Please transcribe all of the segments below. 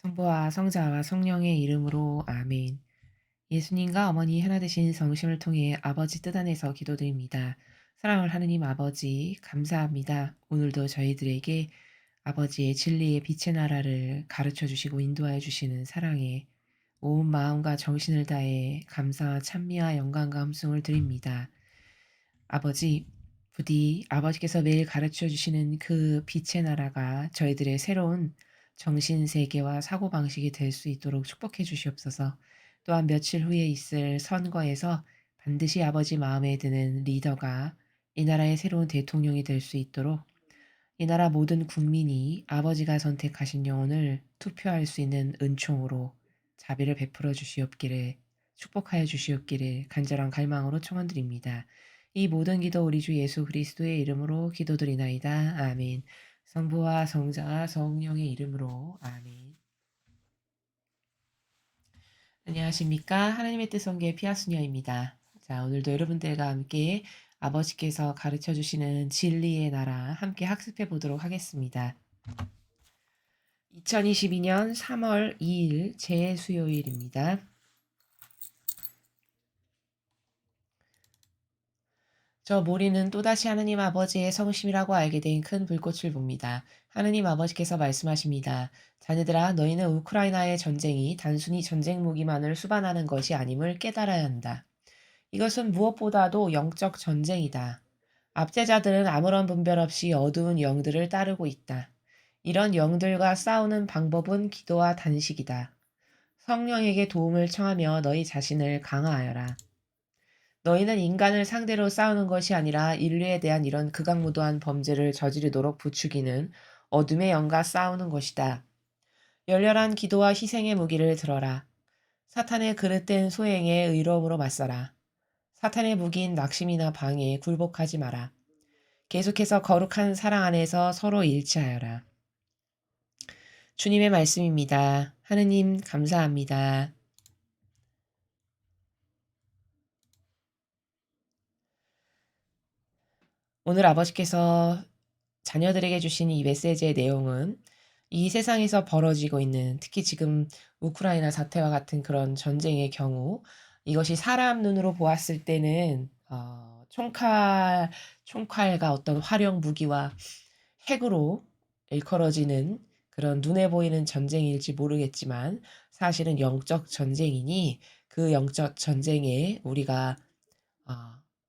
성부와 성자와 성령의 이름으로 아멘. 예수님과 어머니 하나 되신 성심을 통해 아버지 뜻 안에서 기도드립니다. 사랑을 하느님 아버지 감사합니다. 오늘도 저희들에게 아버지의 진리의 빛의 나라를 가르쳐 주시고 인도하여 주시는 사랑에 온 마음과 정신을 다해 감사와 찬미와 영광과 함성을 드립니다. 아버지, 부디 아버지께서 매일 가르쳐 주시는 그 빛의 나라가 저희들의 새로운 정신 세계와 사고방식이 될 수 있도록 축복해 주시옵소서. 또한 며칠 후에 있을 선거에서 반드시 아버지 마음에 드는 리더가 이 나라의 새로운 대통령이 될 수 있도록 이 나라 모든 국민이 아버지가 선택하신 영혼을 투표할 수 있는 은총으로 자비를 베풀어 주시옵기를 축복하여 주시옵기를 간절한 갈망으로 청원드립니다. 이 모든 기도 우리 주 예수 그리스도의 이름으로 기도드리나이다. 아멘. 성부와 성자와 성령의 이름으로 아멘. 안녕하십니까? 하나님의 뜻 성교의 피아수녀입니다. 자, 오늘도 여러분들과 함께 아버지께서 가르쳐 주시는 진리의 나라 함께 학습해 보도록 하겠습니다. 2022년 3월 2일 재수요일입니다. 저 모리는 또다시 하느님 아버지의 성심이라고 알게 된 큰 불꽃을 봅니다. 하느님 아버지께서 말씀하십니다. 자녀들아, 너희는 우크라이나의 전쟁이 단순히 전쟁 무기만을 수반하는 것이 아님을 깨달아야 한다. 이것은 무엇보다도 영적 전쟁이다. 압제자들은 아무런 분별 없이 어두운 영들을 따르고 있다. 이런 영들과 싸우는 방법은 기도와 단식이다. 성령에게 도움을 청하며 너희 자신을 강화하여라. 너희는 인간을 상대로 싸우는 것이 아니라 인류에 대한 이런 극악무도한 범죄를 저지르도록 부추기는 어둠의 영과 싸우는 것이다. 열렬한 기도와 희생의 무기를 들어라. 사탄의 그릇된 소행에 의로움으로 맞서라. 사탄의 무기인 낙심이나 방해에 굴복하지 마라. 계속해서 거룩한 사랑 안에서 서로 일치하여라. 주님의 말씀입니다. 하느님 감사합니다. 오늘 아버지께서 자녀들에게 주신 이 메시지의 내용은 이 세상에서 벌어지고 있는 특히 지금 우크라이나 사태와 같은 그런 전쟁의 경우 이것이 사람 눈으로 보았을 때는 총칼과 어떤 활용 무기와 핵으로 일컬어지는 그런 눈에 보이는 전쟁일지 모르겠지만 사실은 영적 전쟁이니 그 영적 전쟁에 우리가 어,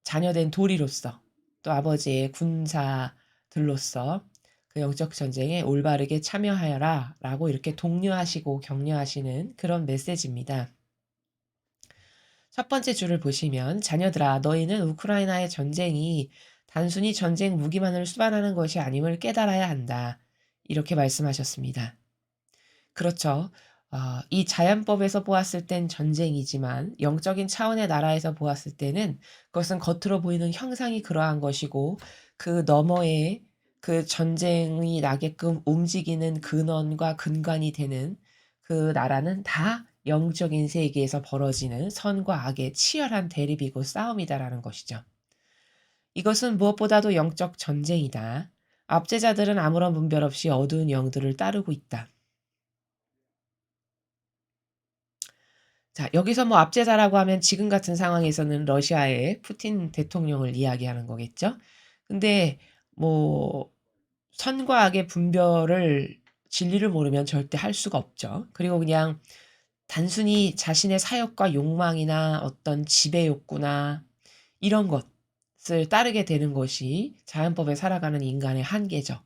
자녀된 도리로서 또 아버지의 군사들로서 그 영적 전쟁에 올바르게 참여하여라 라고 이렇게 독려하시고 격려하시는 그런 메시지입니다. 첫 번째 줄을 보시면 자녀들아 너희는 우크라이나의 전쟁이 단순히 전쟁 무기만을 수반하는 것이 아님을 깨달아야 한다. 이렇게 말씀하셨습니다. 그렇죠. 이 자연법에서 보았을 땐 전쟁이지만 영적인 차원의 나라에서 보았을 때는 그것은 겉으로 보이는 형상이 그러한 것이고 그 너머에 그 전쟁이 나게끔 움직이는 근원과 근간이 되는 그 나라는 다 영적인 세계에서 벌어지는 선과 악의 치열한 대립이고 싸움이다라는 것이죠. 이것은 무엇보다도 영적 전쟁이다. 압제자들은 아무런 분별 없이 어두운 영들을 따르고 있다. 자, 여기서 뭐 압제자라고 하면 지금 같은 상황에서는 러시아의 푸틴 대통령을 이야기하는 거겠죠. 근데 뭐 선과 악의 분별을 진리를 모르면 절대 할 수가 없죠. 그리고 그냥 단순히 자신의 사욕과 욕망이나 어떤 지배 욕구나 이런 것을 따르게 되는 것이 자연법에 살아가는 인간의 한계죠.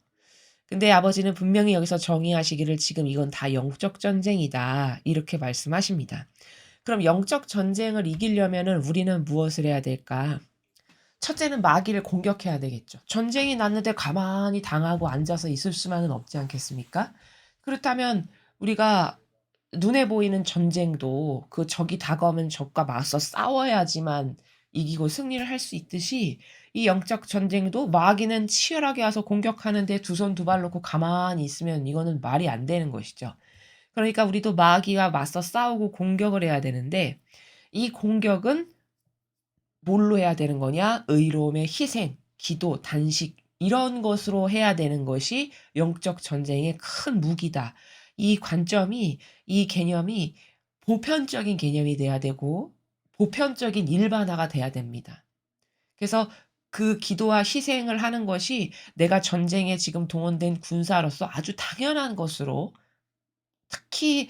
근데 아버지는 분명히 여기서 정의하시기를 지금 이건 다 영적 전쟁이다. 이렇게 말씀하십니다. 그럼 영적 전쟁을 이기려면은 우리는 무엇을 해야 될까? 첫째는 마귀를 공격해야 되겠죠. 전쟁이 났는데 가만히 당하고 앉아서 있을 수만은 없지 않겠습니까? 그렇다면 우리가 눈에 보이는 전쟁도 그 적이 다가오면 적과 맞서 싸워야지만 이기고 승리를 할 수 있듯이 이 영적 전쟁도 마귀는 치열하게 와서 공격하는데 두 손 두 발 놓고 가만히 있으면 이거는 말이 안 되는 것이죠. 그러니까 우리도 마귀와 맞서 싸우고 공격을 해야 되는데 이 공격은 뭘로 해야 되는 거냐? 의로움의 희생, 기도, 단식 이런 것으로 해야 되는 것이 영적 전쟁의 큰 무기다. 이 관점이, 이 개념이 보편적인 개념이 돼야 되고 보편적인 일반화가 돼야 됩니다. 그래서 그 기도와 희생을 하는 것이 내가 전쟁에 지금 동원된 군사로서 아주 당연한 것으로, 특히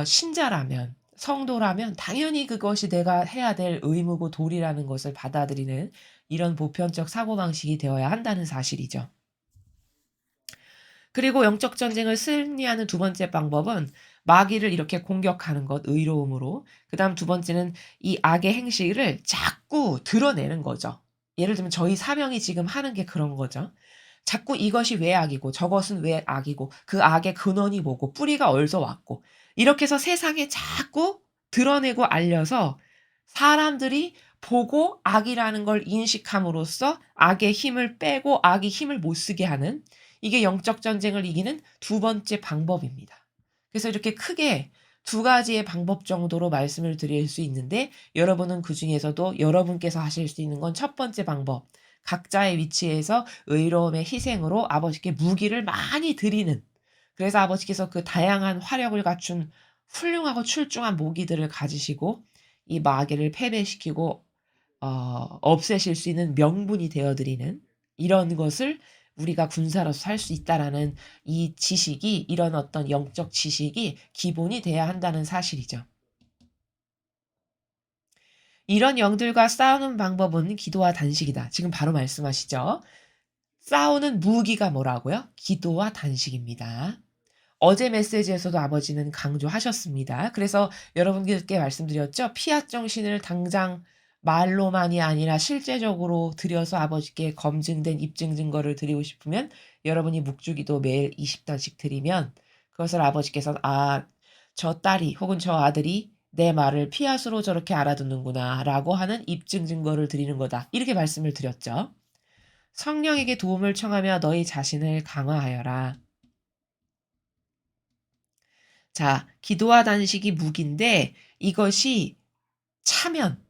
신자라면, 성도라면 당연히 그것이 내가 해야 될 의무고 도리라는 것을 받아들이는 이런 보편적 사고방식이 되어야 한다는 사실이죠. 그리고 영적 전쟁을 승리하는 두 번째 방법은 마귀를 이렇게 공격하는 것, 의로움으로. 그다음 두 번째는 이 악의 행실을 자꾸 드러내는 거죠. 예를 들면 저희 사명이 지금 하는 게 그런 거죠. 자꾸 이것이 왜 악이고 저것은 왜 악이고 그 악의 근원이 뭐고 뿌리가 어디서 왔고, 이렇게 해서 세상에 자꾸 드러내고 알려서 사람들이 보고 악이라는 걸 인식함으로써 악의 힘을 빼고 악이 힘을 못 쓰게 하는, 이게 영적 전쟁을 이기는 두 번째 방법입니다. 그래서 이렇게 크게 두 가지의 방법 정도로 말씀을 드릴 수 있는데, 여러분은 그중에서도 여러분께서 하실 수 있는 건 첫 번째 방법, 각자의 위치에서 의로움의 희생으로 아버지께 무기를 많이 드리는, 그래서 아버지께서 그 다양한 화력을 갖춘 훌륭하고 출중한 무기들을 가지시고 이 마귀를 패배시키고 없애실 수 있는 명분이 되어 드리는, 이런 것을 우리가 군사로서 할 수 있다라는 이 지식이, 이런 어떤 영적 지식이 기본이 돼야 한다는 사실이죠. 이런 영들과 싸우는 방법은 기도와 단식이다. 지금 바로 말씀하시죠. 싸우는 무기가 뭐라고요? 기도와 단식입니다. 어제 메시지에서도 아버지는 강조하셨습니다. 그래서 여러분들께 말씀드렸죠. 피앗 정신을 당장 말로만이 아니라 실제적으로 드려서 아버지께 검증된 입증 증거를 드리고 싶으면 여러분이 묵주기도 매일 20단씩 드리면 그것을 아버지께서 저 딸이 혹은 저 아들이 내 말을 피앗으로 저렇게 알아듣는구나 라고 하는 입증 증거를 드리는 거다. 이렇게 말씀을 드렸죠. 성령에게 도움을 청하며 너희 자신을 강화하여라. 자, 기도와 단식이 무기인데 이것이 차면,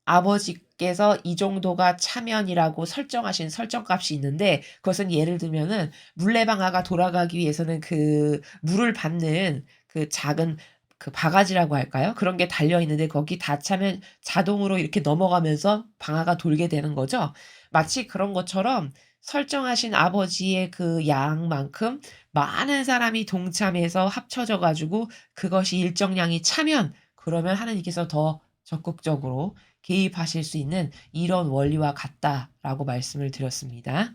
아버지께서 이 정도가 차면이라고 설정하신 설정값이 있는데, 그것은 예를 들면은 물레방아가 돌아가기 위해서는 그 물을 받는 그 작은 그 바가지라고 할까요? 그런 게 달려 있는데 거기 다 차면 자동으로 이렇게 넘어가면서 방아가 돌게 되는 거죠. 마치 그런 것처럼 설정하신 아버지의 그 양만큼 많은 사람이 동참해서 합쳐져 가지고 그것이 일정량이 차면, 그러면 하나님께서 더 적극적으로 개입하실 수 있는 이런 원리와 같다라고 말씀을 드렸습니다.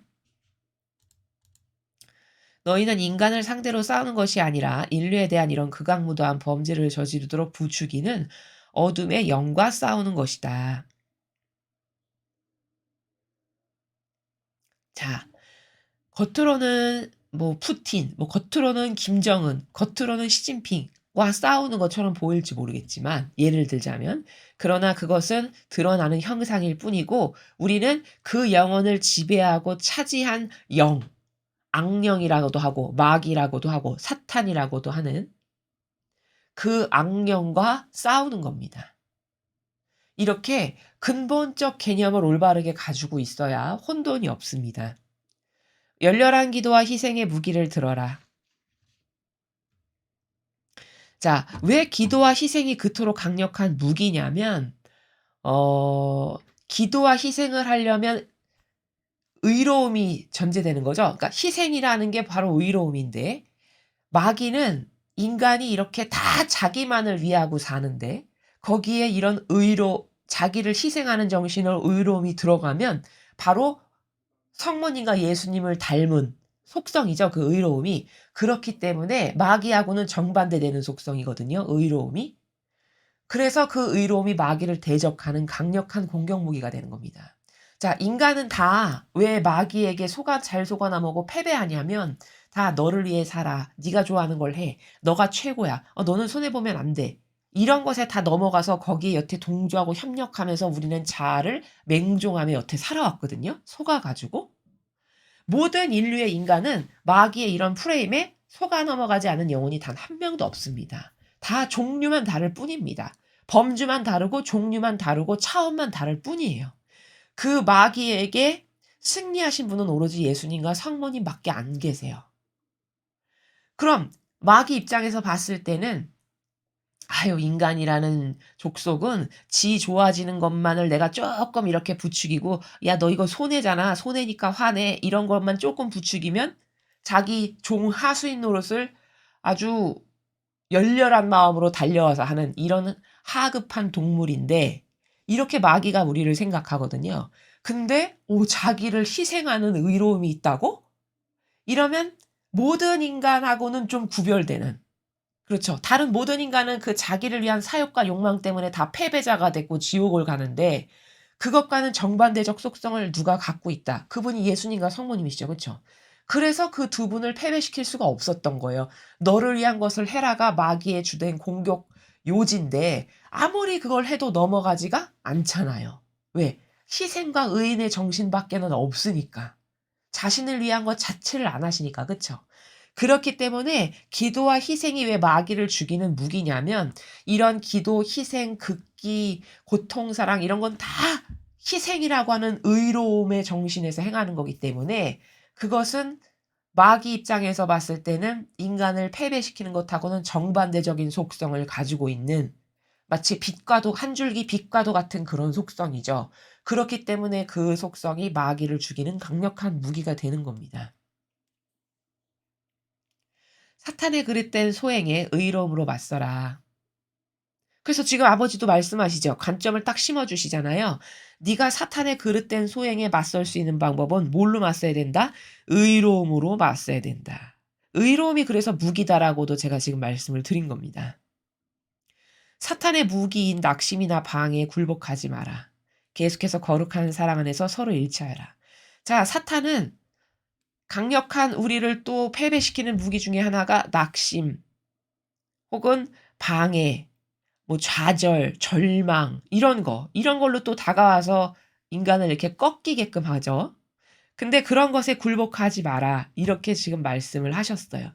너희는 인간을 상대로 싸우는 것이 아니라 인류에 대한 이런 극악무도한 범죄를 저지르도록 부추기는 어둠의 영과 싸우는 것이다. 자, 겉으로는 뭐 푸틴, 뭐 겉으로는 김정은, 겉으로는 시진핑과 싸우는 것처럼 보일지 모르겠지만, 예를 들자면, 그러나 그것은 드러나는 형상일 뿐이고 우리는 그 영혼을 지배하고 차지한 영, 악령이라고도 하고 마귀라고도 하고 사탄이라고도 하는 그 악령과 싸우는 겁니다. 이렇게 근본적 개념을 올바르게 가지고 있어야 혼돈이 없습니다. 열렬한 기도와 희생의 무기를 들어라. 자, 왜 기도와 희생이 그토록 강력한 무기냐면, 기도와 희생을 하려면 의로움이 전제되는 거죠. 그러니까 희생이라는 게 바로 의로움인데, 마귀는 인간이 이렇게 다 자기만을 위하고 사는데 거기에 이런 자기를 희생하는 정신을 의로움이 들어가면 바로 성모님과 예수님을 닮은 속성이죠. 그 의로움이. 그렇기 때문에 마귀하고는 정반대되는 속성이거든요. 의로움이. 그래서 그 의로움이 마귀를 대적하는 강력한 공격 무기가 되는 겁니다. 자, 인간은 다 왜 마귀에게 잘 속아나먹고 패배하냐면, 다 너를 위해 살아. 네가 좋아하는 걸 해. 너가 최고야. 너는 손해보면 안 돼. 이런 것에 다 넘어가서 거기에 여태 동조하고 협력하면서 우리는 자아를 맹종하며 여태 살아왔거든요. 속아가지고. 모든 인류의 인간은 마귀의 이런 프레임에 속아 넘어가지 않은 영혼이 단 한 명도 없습니다. 다 종류만 다를 뿐입니다. 범주만 다르고 종류만 다르고 차원만 다를 뿐이에요. 그 마귀에게 승리하신 분은 오로지 예수님과 성모님밖에 안 계세요. 그럼 마귀 입장에서 봤을 때는 '아유 인간이라는 족속은 지 좋아지는 것만을 내가 쪼끔 이렇게 부추기고 '야 너 이거 손해잖아. 손해니까 화내.' 이런 것만 쪼끔 부추기면 자기 종 하수인 노릇을 아주 열렬한 마음으로 달려와서 하는 이런 하급한 동물인데 이렇게 마귀가 우리를 생각하거든요. 근데 자기를 희생하는 의로움이 있다고? 이러면 모든 인간하고는 좀 구별되는, 그렇죠. 다른 모든 인간은 그 자기를 위한 사욕과 욕망 때문에 다 패배자가 됐고 지옥을 가는데 그것과는 정반대적 속성을 누가 갖고 있다. 그분이 예수님과 성모님이시죠. 그쵸? 그래서 그 두 분을 패배시킬 수가 없었던 거예요. 너를 위한 것을 해라가 마귀의 주된 공격 요지인데 아무리 그걸 해도 넘어가지가 않잖아요. 왜? 희생과 의인의 정신밖에는 없으니까. 자신을 위한 것 자체를 안 하시니까. 그쵸? 그렇기 때문에 기도와 희생이 왜 마귀를 죽이는 무기냐면 이런 기도, 희생, 극기, 고통사랑 이런 건 다 희생이라고 하는 의로움의 정신에서 행하는 거기 때문에 그것은 마귀 입장에서 봤을 때는 인간을 패배시키는 것하고는 정반대적인 속성을 가지고 있는, 마치 빛과도 한 줄기 빛과도 같은 그런 속성이죠. 그렇기 때문에 그 속성이 마귀를 죽이는 강력한 무기가 되는 겁니다. 사탄의 그릇된 소행에 의로움으로 맞서라. 그래서 지금 아버지도 말씀하시죠. 관점을 딱 심어 주시잖아요. 네가 사탄의 그릇된 소행에 맞설 수 있는 방법은 뭘로 맞서야 된다? 의로움으로 맞서야 된다. 의로움이 그래서 무기다라고도 제가 지금 말씀을 드린 겁니다. 사탄의 무기인 낙심이나 방해에 굴복하지 마라. 계속해서 거룩한 사랑 안에서 서로 일치하여라. 자, 사탄은 강력한 우리를 또 패배시키는 무기 중에 하나가 낙심 혹은 방해, 뭐 좌절, 절망 이런 걸로 또 다가와서 인간을 이렇게 꺾이게끔 하죠. 근데 "그런 것에 굴복하지 마라." 이렇게 지금 말씀을 하셨어요.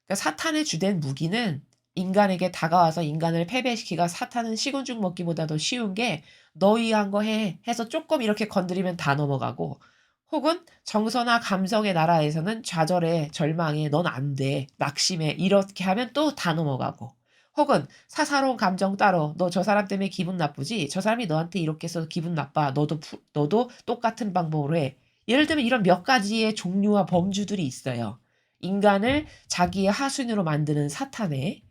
그러니까 사탄의 주된 무기는 인간에게 다가와서 인간을 패배시키가 사탄은 식은 죽 먹기보다 더 쉬운 게 "너 위한 거 해." 해서 쪼끔 이렇게 건드리면 다 넘어가고, 혹은 정서나 감성의 나라에서는 좌절해, 절망해, "넌 안 돼." 낙심해 이렇게 하면 또 다 넘어가고, 혹은 사사로운 감정 따로 "너 저 사람 때문에 기분 나쁘지? 저 사람이 너한테 이렇게 해서 기분 나빠. 너도 똑같은 방법으로 해." 예를 들면 이런 몇 가지의 종류와 범주들이 있어요. 인간을 자기의 하수인으로 만드는 사탄의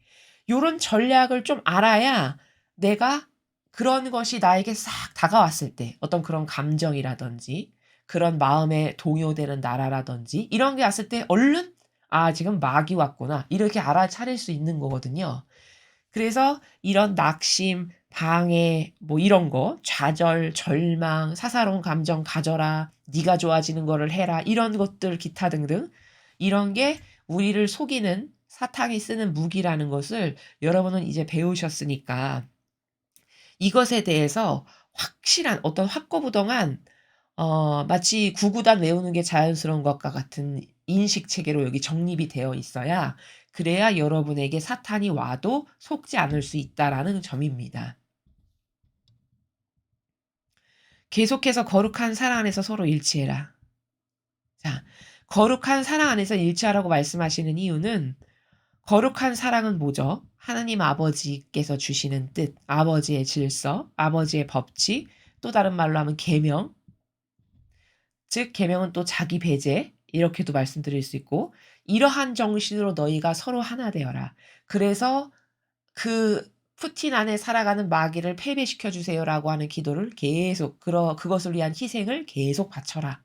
요런 전략을 좀 알아야 내가 그런 것이 나에게 싹 다가왔을 때 어떤 그런 감정이라든지 그런 마음에 동요되는 나라라든지 이런 게 왔을 때 얼른 '아 지금 마귀 왔구나.' 이렇게 알아차릴 수 있는 거거든요. 그래서 이런 낙심, 방해 뭐 이런 거 좌절, 절망, 사사로운 감정 가져라, 네가 좋아지는 거를 해라 이런 것들 기타 등등 이런 게 우리를 속이는 사탄이 쓰는 무기라는 것을 여러분은 이제 배우셨으니까 이것에 대해서 확실한 어떤 확고부동한 마치 구구단 외우는 게 자연스러운 것과 같은 인식 체계로 여기 정립이 되어 있어야 그래야 여러분에게 사탄이 와도 속지 않을 수 있다라는 점입니다. 계속해서 거룩한 사랑 안에서 서로 일치해라. 자, 거룩한 사랑 안에서 일치하라고 말씀하시는 이유는 거룩한 사랑은 뭐죠? 하나님 아버지께서 주시는 뜻, 아버지의 질서, 아버지의 법칙, 또 다른 말로 하면 계명, 즉 계명은 또 자기 배제 이렇게도 말씀드릴 수 있고, 이러한 정신으로 너희가 서로 하나 되어라. 그래서 그 푸틴 안에 살아가는 마귀를 패배시켜 주세요라고 하는 기도를 계속 그것을 위한 희생을 계속 바쳐라.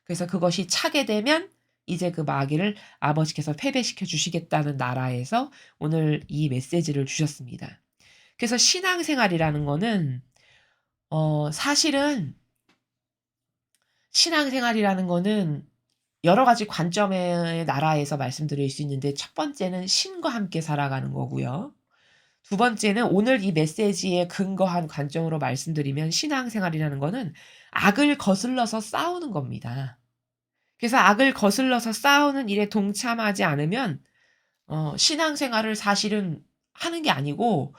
그래서 그것이 차게 되면 이제 그 마귀를 아버지께서 패배시켜 주시겠다는 나라에서 오늘 이 메시지를 주셨습니다. 그래서 신앙생활이라는 거는 사실은 신앙생활이라는 거는 여러 가지 관점의 나라에서 말씀드릴 수 있는데 첫 번째는 신과 함께 살아가는 거고요. 두 번째는 오늘 이 메시지에 근거한 관점으로 말씀드리면 신앙생활이라는 거는 악을 거슬러서 싸우는 겁니다. 그래서 악을 거슬러서 싸우는 일에 동참하지 않으면 신앙생활을 사실은 하는 게 아니고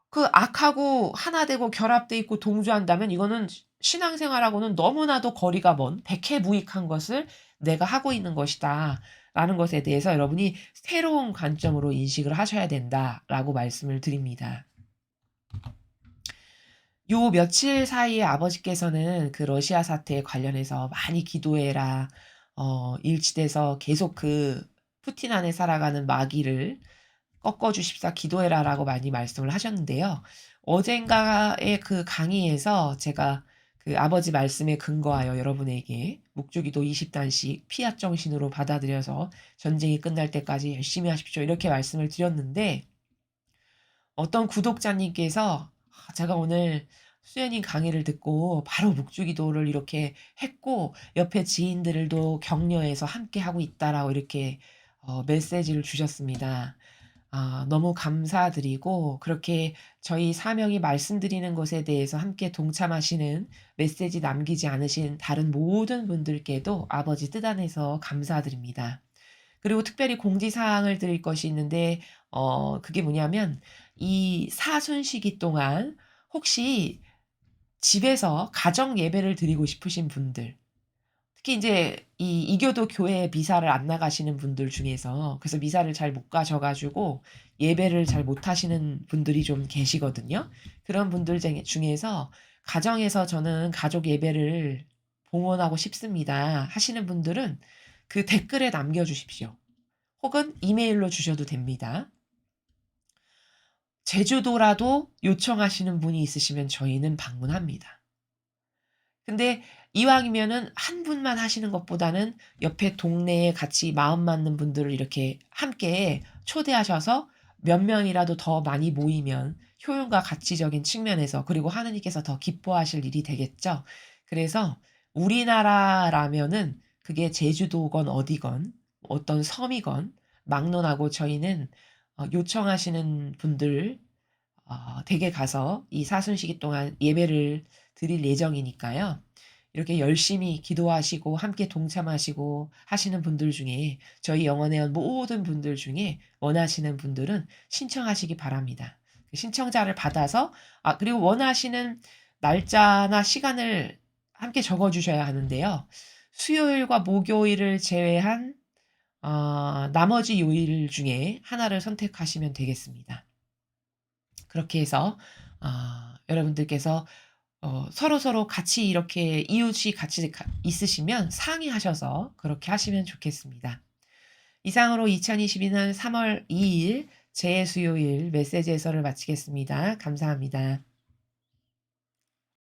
그 악하고 하나 되고 결합돼 있고 동조한다면 이거는 신앙생활하고는 너무나도 거리가 먼 백해무익한 것을 '내가 하고 있는 것이다.' 라는 것에 대해서 여러분이 새로운 관점으로 인식을 하셔야 된다라고 말씀을 드립니다. 요 며칠 사이에 아버지께서는 그 러시아 사태에 관련해서 많이 기도해라. 일치돼서 계속 그 푸틴 안에 살아가는 마귀를 꺾어 주십사 기도해라라고 많이 말씀을 하셨는데요. 어젠가의 그 강의에서 제가 그 아버지 말씀에 근거하여 여러분에게 묵주기도 20단씩 피압 정신으로 받아들여서 전쟁이 끝날 때까지 열심히 하십시오. 이렇게 말씀을 드렸는데 어떤 구독자님께서 제가 오늘 수연님 강의를 듣고 바로 묵주기도를 이렇게 했고 옆에 지인들도 격려해서 함께하고 있다라고 이렇게 메시지를 주셨습니다. 너무 감사드리고 그렇게 저희 사명이 말씀드리는 것에 대해서 함께 동참하시는 메시지 남기지 않으신 다른 모든 분들께도 아버지 뜻 안에서 감사드립니다. 그리고 특별히 공지사항을 드릴 것이 있는데 그게 뭐냐면 이 사순 시기 동안 혹시 집에서 가정 예배를 드리고 싶으신 분들 특히 인제 이 이교도 교회에 미사를 안 나가시는 분들 중에서 그래서 미사를 잘 못 가셔 가지고 예배를 잘 못 하시는 분들이 좀 계시거든요. 그런 분들 중에서 가정에서 저는 가족 예배를 봉헌하고 싶습니다 하시는 분들은 그 댓글에 남겨 주십시오. 혹은 이메일로 주셔도 됩니다. 제주도라도 요청하시는 분이 있으시면 저희는 방문합니다. 근데 이왕이면은 한 분만 하시는 것보다는 옆에 동네에 같이 마음 맞는 분들을 이렇게 함께 초대하셔서 몇 명이라도 더 많이 모이면 효용과 가치적인 측면에서 그리고 하느님께서 더 기뻐하실 일이 되겠죠. 그래서 우리나라라면은 그게 제주도건 어디건 어떤 섬이건 막론하고 저희는 요청하시는 분들 댁에 가서 이 사순시기 동안 예배를 드릴 예정이니까요. 이렇게 열심히 기도하시고 함께 동참하시고 하시는 분들 중에 저희 영원회원 모든 분들 중에 원하시는 분들은 신청하시기 바랍니다. 그 신청자를 받아서 그리고 원하시는 날짜나 시간을 함께 적어 주셔야 하는데요. 수요일과 목요일을 제외한 나머지 요일 중에 하나를 선택하시면 되겠습니다. 그렇게 해서 여러분들께서 서로서로 같이 이렇게 이웃이 같이 있으시면 상의하셔서 그렇게 하시면 좋겠습니다. 이상으로 2022년 3월 2일 재수요일 메시지 해설을 마치겠습니다. 감사합니다.